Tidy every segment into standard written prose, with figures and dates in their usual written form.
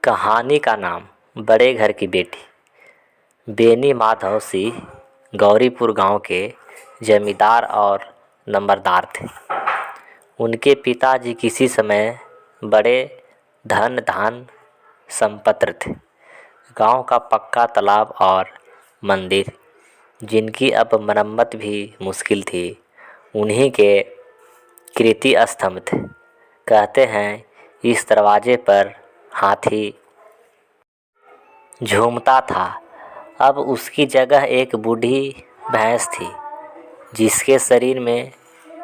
कहानी का नाम बड़े घर की बेटी। बेनी माधव सिंह गौरीपुर गांव के जमींदार और नंबरदार थे। उनके पिताजी किसी समय बड़े धन संपन्न थे। गांव का पक्का तालाब और मंदिर, जिनकी अब मरम्मत भी मुश्किल थी, उन्हीं के कीर्ति स्तंभ थे। कहते हैं इस दरवाजे पर हाथी झूमता था। अब उसकी जगह एक बूढ़ी भैंस थी, जिसके शरीर में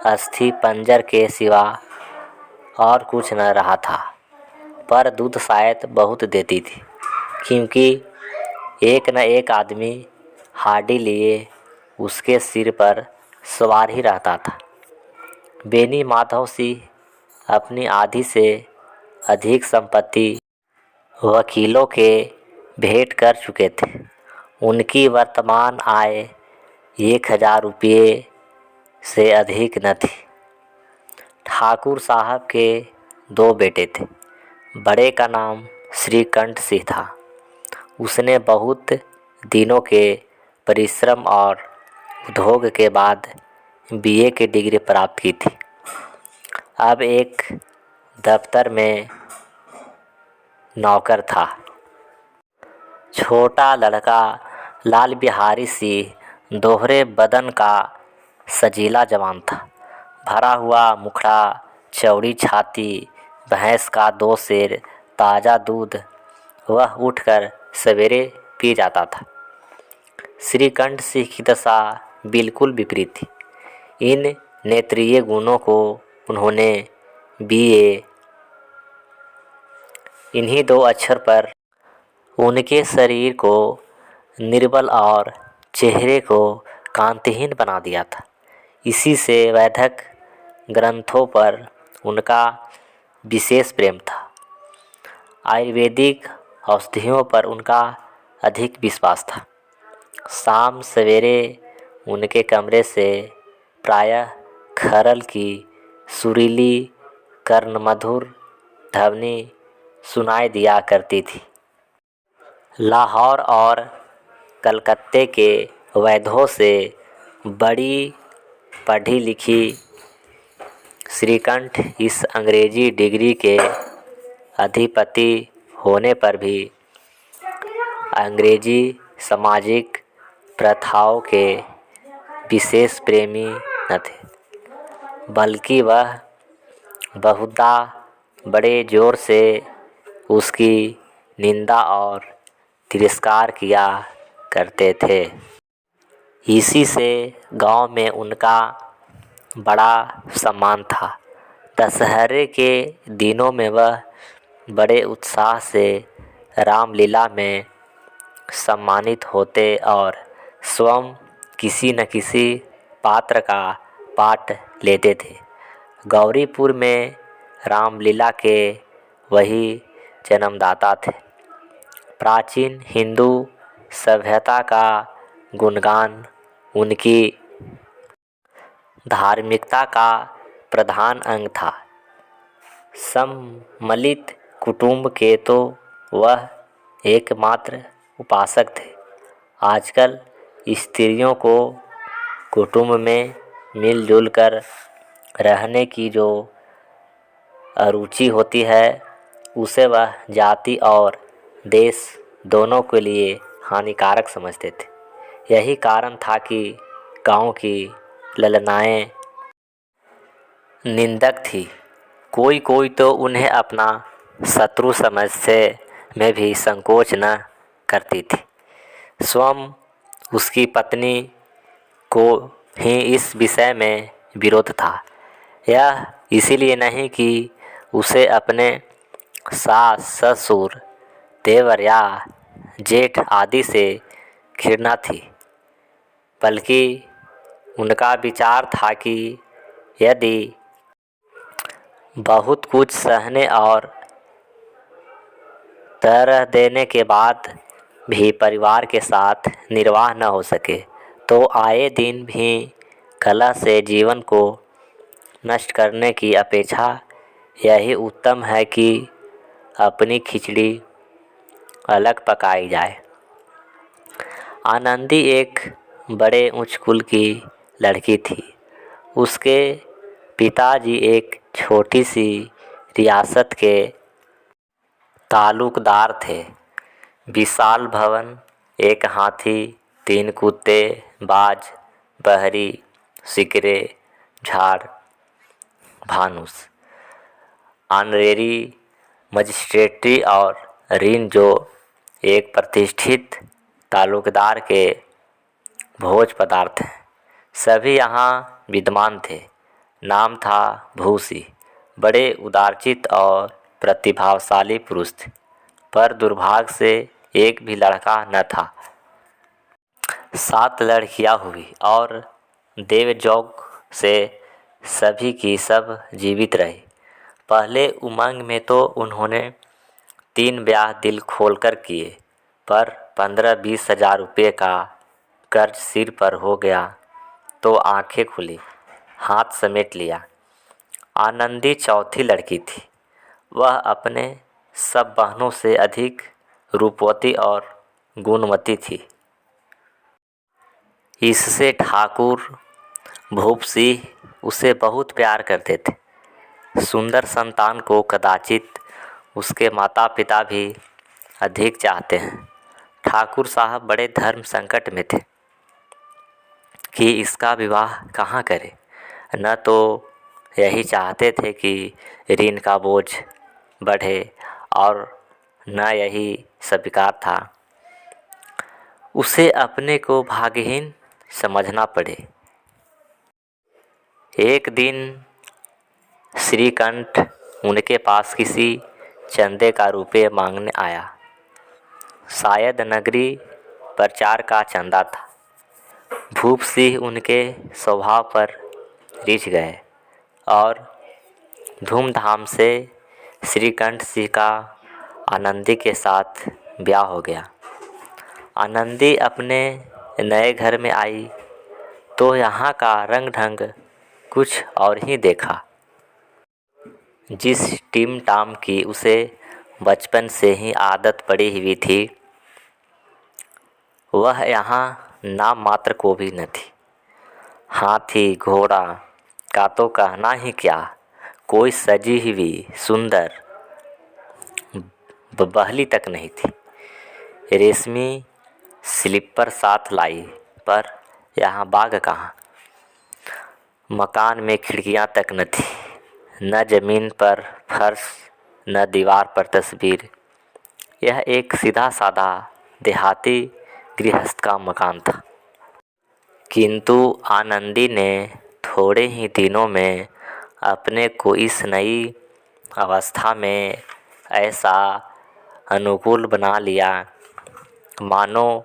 अस्थि पंजर के सिवा और कुछ न रहा था। पर दूध शायद बहुत देती थी, क्योंकि एक न एक आदमी हाडी लिए उसके सिर पर सवार ही रहता था। बेनी माधव सिंह अपनी आधी से अधिक संपत्ति वकीलों के भेंट कर चुके थे। उनकी वर्तमान आय 1000 रुपये से अधिक न थी। ठाकुर साहब के 2 बेटे थे। बड़े का नाम श्रीकंठ सिंह था। उसने बहुत दिनों के परिश्रम और उद्योग के बाद बीए की डिग्री प्राप्त की थी। अब एक दफ्तर में नौकर था। छोटा लड़का लाल बिहारी सिंह दोहरे बदन का सजीला जवान था। भरा हुआ मुखड़ा, चौड़ी छाती, भैंस का 2 सेर ताज़ा दूध वह उठकर सवेरे पी जाता था। श्रीकंठ सिंह की दशा बिल्कुल विपरीत थी। इन नेत्रीय गुणों को उन्होंने बीए इन्हीं 2 अक्षर पर उनके शरीर को निर्बल और चेहरे को कांतिहीन बना दिया था। इसी से वैदिक ग्रंथों पर उनका विशेष प्रेम था। आयुर्वेदिक औषधियों पर उनका अधिक विश्वास था। शाम सवेरे उनके कमरे से प्रायः खरल की सुरीली कर्णमधुर ध्वनि सुनाई दिया करती थी। लाहौर और कलकत्ते के वैद्यों से बड़ी पढ़ी लिखी श्रीकंठ इस अंग्रेजी डिग्री के अधिपति होने पर भी अंग्रेजी सामाजिक प्रथाओं के विशेष प्रेमी न थे, बल्कि वह बहुधा बड़े जोर से उसकी निंदा और तिरस्कार किया करते थे। इसी से गांव में उनका बड़ा सम्मान था। दशहरे के दिनों में वह बड़े उत्साह से रामलीला में सम्मानित होते और स्वयं किसी न किसी पात्र का पाठ लेते थे। गौरीपुर में रामलीला के वही जन्मदाता थे। प्राचीन हिंदू सभ्यता का गुणगान उनकी धार्मिकता का प्रधान अंग था। सम्मिलित कुटुंब के तो वह एकमात्र उपासक थे। आजकल स्त्रियों को कुटुंब में मिलजुल कर रहने की जो अरुचि होती है, उसे वह जाति और देश दोनों के लिए हानिकारक समझते थे। यही कारण था कि गांव की ललनाएं निंदक थी। कोई कोई तो उन्हें अपना शत्रु समझने में भी संकोच न करती थी। स्वयं उसकी पत्नी को ही इस विषय में विरोध था। यह इसीलिए नहीं कि उसे अपने सास ससुर देवर या जेठ आदि से घृणा थी, बल्कि उनका विचार था कि यदि बहुत कुछ सहने और तरह देने के बाद भी परिवार के साथ निर्वाह न हो सके, तो आए दिन भी कलह से जीवन को नष्ट करने की अपेक्षा यही उत्तम है कि अपनी खिचड़ी अलग पकाई जाए। आनंदी एक बड़े उच्च कुल की लड़की थी। उसके पिताजी एक छोटी सी रियासत के तालुकदार थे। विशाल भवन, एक हाथी, 3 कुत्ते, बाज, बहरी, सिकरे, झाड़, भानुस, ऑनरेरी मजिस्ट्रेटी और ऋण जो एक प्रतिष्ठित तालुकदार के भोज पदार्थ हैं, सभी यहाँ विद्यमान थे। नाम था भूसी। बड़े उदारचित और प्रतिभाशाली पुरुष थे, पर दुर्भाग्य से एक भी लड़का न था। 7 लड़कियां हुई और देवजोग से सभी की सब जीवित रही। पहले उमंग में तो उन्होंने 3 ब्याह दिल खोलकर किए, पर 15-20 हजार रुपये का कर्ज सिर पर हो गया तो आंखें खुली, हाथ समेट लिया। आनंदी चौथी लड़की थी। वह अपने सब बहनों से अधिक रूपवती और गुणवती थी। इससे ठाकुर भूप सिंह उसे बहुत प्यार करते थे। सुंदर संतान को कदाचित उसके माता पिता भी अधिक चाहते हैं। ठाकुर साहब बड़े धर्म संकट में थे कि इसका विवाह कहाँ करें। न तो यही चाहते थे कि ऋण का बोझ बढ़े और न यही स्वीकार था उसे अपने को भाग्यहीन समझना पड़े। एक दिन श्रीकंठ उनके पास किसी चंदे का रुपये मांगने आया। शायद नगरी प्रचार का चंदा था। भूप सिंह उनके स्वभाव पर रिझ गए और धूमधाम से श्रीकंठ सिंह का आनंदी के साथ ब्याह हो गया। आनंदी अपने नए घर में आई तो यहाँ का रंग ढंग कुछ और ही देखा। जिस टीम टाम की उसे बचपन से ही आदत पड़ी हुई थी, वह यहाँ नाम मात्र को भी न थी। हाथी घोड़ा का तो कहना ही क्या, कोई सजी हुई सुंदर बहली तक नहीं थी। रेशमी स्लीपर साथ लाई, पर यहाँ बाग कहाँ। मकान में खिड़कियाँ तक न थी, न जमीन पर फर्श, न दीवार पर तस्वीर। यह एक सीधा साधा देहाती गृहस्थ का मकान था। किंतु आनंदी ने थोड़े ही दिनों में अपने को इस नई अवस्था में ऐसा अनुकूल बना लिया मानो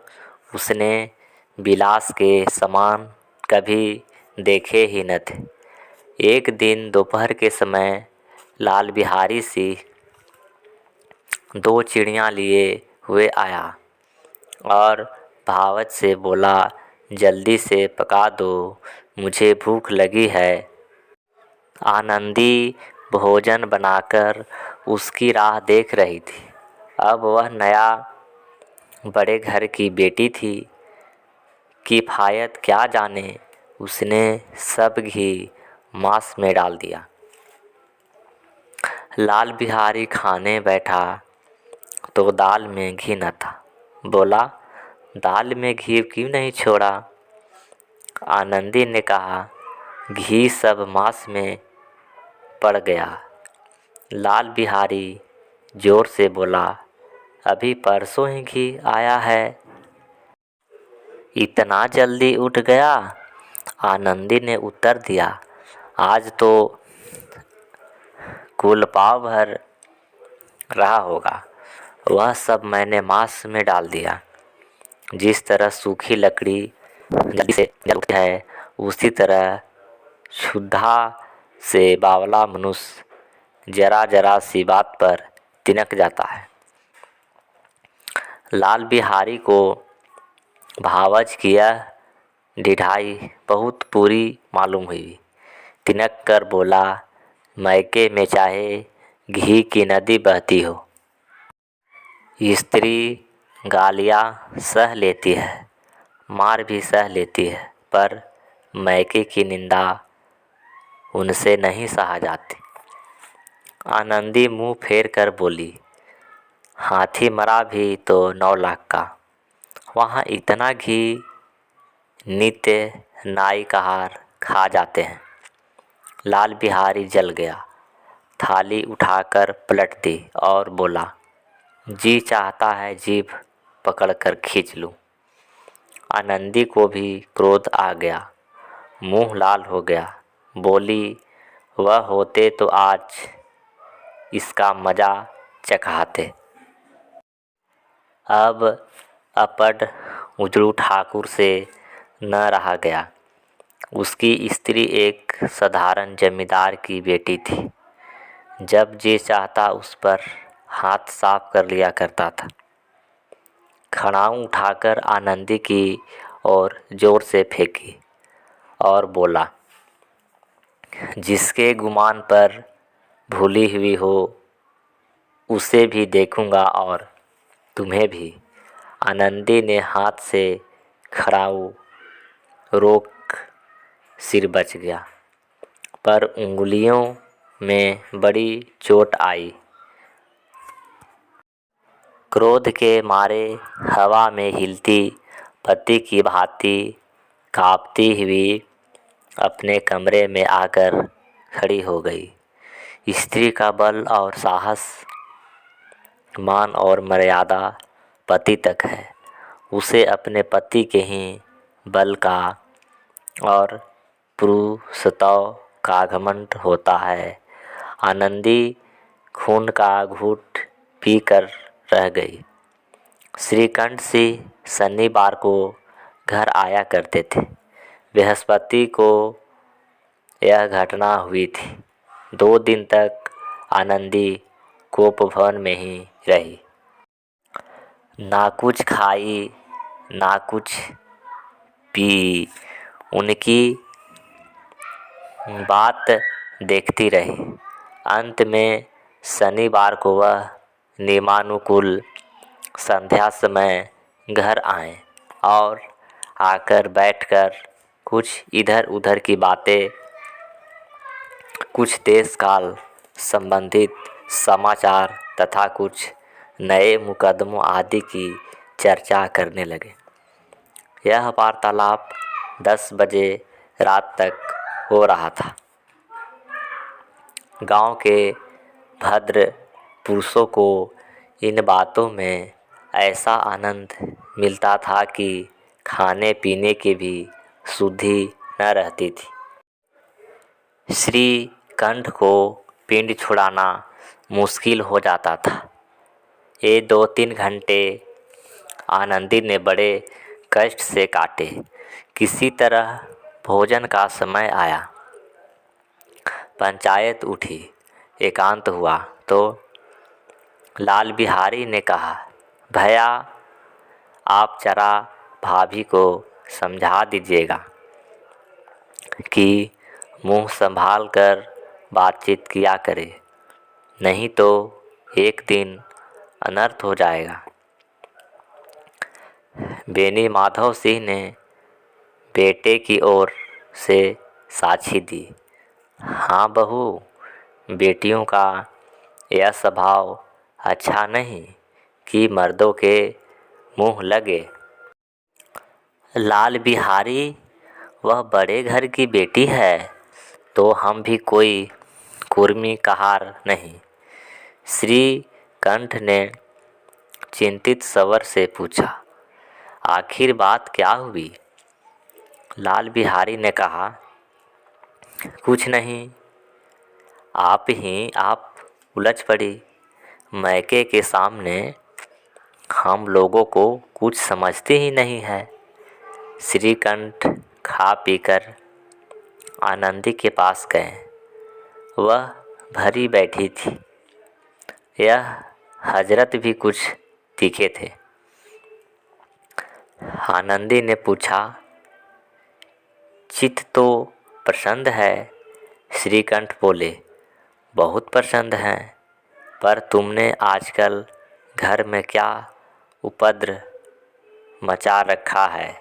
उसने विलास के सामान कभी देखे ही न थे। एक दिन दोपहर के समय लाल बिहारी सिंह 2 चिड़ियाँ लिए हुए आया और भावच से बोला, जल्दी से पका दो, मुझे भूख लगी है। आनंदी भोजन बनाकर उसकी राह देख रही थी। अब वह नया बड़े घर की बेटी थी। किफायत क्या जाने, उसने सब घी मांस में डाल दिया। लाल बिहारी खाने बैठा तो दाल में घी न था। बोला, दाल में घी क्यों नहीं छोड़ा? आनंदी ने कहा, घी सब मांस में पड़ गया। लाल बिहारी जोर से बोला, अभी परसों ही घी आया है, इतना जल्दी उठ गया? आनंदी ने उत्तर दिया, आज तो कुल पाव भर रहा होगा, वह सब मैंने मांस में डाल दिया। जिस तरह सूखी लकड़ी जल्दी से जल उठती है, उसी तरह क्षुधा से बावला मनुष्य जरा जरा सी बात पर तिनक जाता है। लाल बिहारी को भावच की यह ढिठाई बहुत पूरी मालूम हुई। तिनक कर बोला, मैके में चाहे घी की नदी बहती हो, स्त्री गालियाँ सह लेती है, मार भी सह लेती है, पर मैके की निंदा उनसे नहीं सहा जाती। आनंदी मुंह फेर कर बोली, हाथी मरा भी तो 9 लाख का, वहाँ इतना घी नित्य नाई का हार खा जाते हैं। लाल बिहारी जल गया, थाली उठाकर पलट दी और बोला, जी चाहता है जीभ पकड़कर खींच लूं। आनंदी को भी क्रोध आ गया, मुंह लाल हो गया। बोली, वह होते तो आज इसका मजा चखाते। अब अपड उजड़ू ठाकुर से न रहा गया। उसकी स्त्री एक साधारण जमींदार की बेटी थी। जब जी चाहता उस पर हाथ साफ कर लिया करता था। खड़ाऊ उठाकर आनंदी की ओर जोर से फेंकी और बोला, जिसके गुमान पर भूली हुई हो उसे भी देखूंगा और तुम्हें भी। आनंदी ने हाथ से खड़ाऊ रोक, सिर बच गया, पर उंगलियों में बड़ी चोट आई। क्रोध के मारे हवा में हिलती पत्ती की भांति कांपती हुई अपने कमरे में आकर खड़ी हो गई। स्त्री का बल और साहस, मान और मर्यादा पति तक है। उसे अपने पति के ही बल का और पुरुषत्व का घमंड होता है। आनंदी खून का घूंट पीकर रह गई। श्रीकंठ सिंह शनिवार को घर आया करते थे। बृहस्पति को यह घटना हुई थी। 2 दिन तक आनंदी कोप भवन में ही रही। ना कुछ खाई, ना कुछ पी, उनकी बात देखती रही। अंत में शनिवार को वह नियमानुकूल संध्या समय घर आए और आकर बैठकर कुछ इधर उधर की बातें, कुछ देश काल संबंधित समाचार तथा कुछ नए मुकदमों आदि की चर्चा करने लगे। यह वार्तालाप 10 बजे रात तक हो रहा था। गांव के भद्र पुरुषों को इन बातों में ऐसा आनंद मिलता था कि खाने पीने की भी सुधि न रहती थी। श्रीकंठ को पिंड छुड़ाना मुश्किल हो जाता था। ये 2-3 घंटे आनंदी ने बड़े कष्ट से काटे। किसी तरह भोजन का समय आया। पंचायत उठी, एकांत हुआ तो लाल बिहारी ने कहा, भैया आप जरा भाभी को समझा दीजिएगा कि मुंह संभाल कर बातचीत किया करे, नहीं तो एक दिन अनर्थ हो जाएगा। बेनी माधव सिंह ने बेटे की ओर से साक्षी दी। हाँ बहू, बेटियों का यह स्वभाव अच्छा नहीं कि मर्दों के मुंह लगे। लाल बिहारी वह बड़े घर की बेटी है तो हम भी कोई कुर्मी कहार नहीं। श्रीकंठ ने चिंतित स्वर से पूछा, आखिर बात क्या हुई? लाल बिहारी ने कहा, कुछ नहीं, आप उलझ पड़ी। मैके के सामने हम लोगों को कुछ समझते ही नहीं है। श्रीकंठ खा पीकर आनंदी के पास गए। वह भरी बैठी थी। यह हजरत भी कुछ तीखे थे। आनंदी ने पूछा, चित्त तो प्रसन्न है। श्रीकंठ बोले, बहुत प्रसन्न है, पर तुमने आजकल घर में क्या उपद्र मचा रखा है।